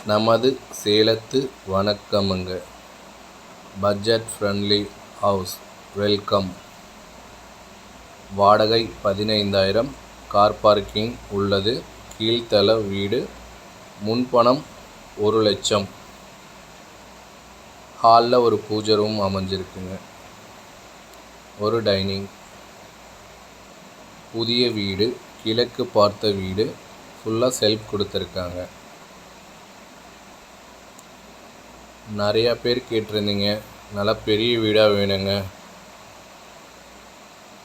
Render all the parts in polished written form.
நமது சேலத்து வணக்கமுங்க. Budget friendly house welcome. வாடகை 15,000. கார் பார்க்கிங் உள்ளது. கீழ்த்தள வீடு. முன்பணம் 1,00,000. ஹாலில் ஒரு பூஜை ரூம் அமைஞ்சிருக்குங்க. ஒரு டைனிங். புதிய வீடு, கிழக்கு பார்த்த வீடு. ஃபுல்லாக செல்ஃப் கொடுத்துருக்காங்க. நிறையா பேர் கேட்டிருந்தீங்க, நல்லா பெரிய வீடாக வேணுங்க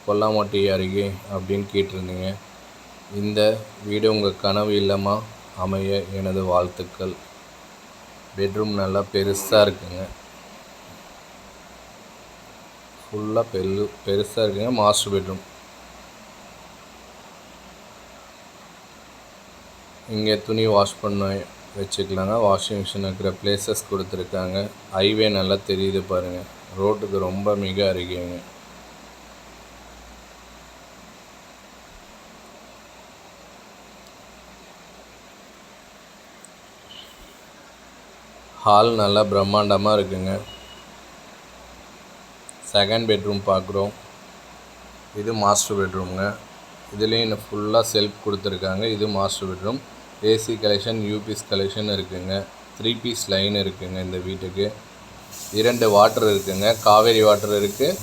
கொல்லாமாட்டி அருகே அப்படின்னு கேட்டிருந்தீங்க. இந்த வீடு உங்கள் கனவு இல்லமா அமைய எனது வாழ்த்துக்கள். பெட்ரூம் நல்லா பெருசாக இருக்குங்க. ஃபுல்லாக பெருசாக இருக்குங்க. Master bedroom. இங்கே துணி வாஷ் பண்ண வச்சுக்கலாங்க. வாஷிங் மிஷின் இருக்கிற பிளேசஸ் கொடுத்துருக்காங்க. ஹைவே நல்லா தெரியுது பாருங்கள். ரோட்டுக்கு ரொம்ப மிக அருகேங்க. ஹால் நல்லா பிரம்மாண்டமாக இருக்குங்க. செகண்ட் பெட்ரூம் பார்க்குறோம். இது மாஸ்டர் பெட்ரூம்ங்க. இதுலேயும் இன்னும் ஃபுல்லாக செல்ஃப் கொடுத்துருக்காங்க. இது master bedroom. AC collection, UPS collection இருக்குங்க. 3 பீஸ் லைன் இருக்குங்க. இந்த வீட்டுக்கு 2 வாட்டர் இருக்குங்க. காவேரி வாட்டர் இருக்குது,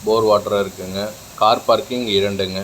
போர் வாட்டர் இருக்குங்க. Car parking 2ங்க.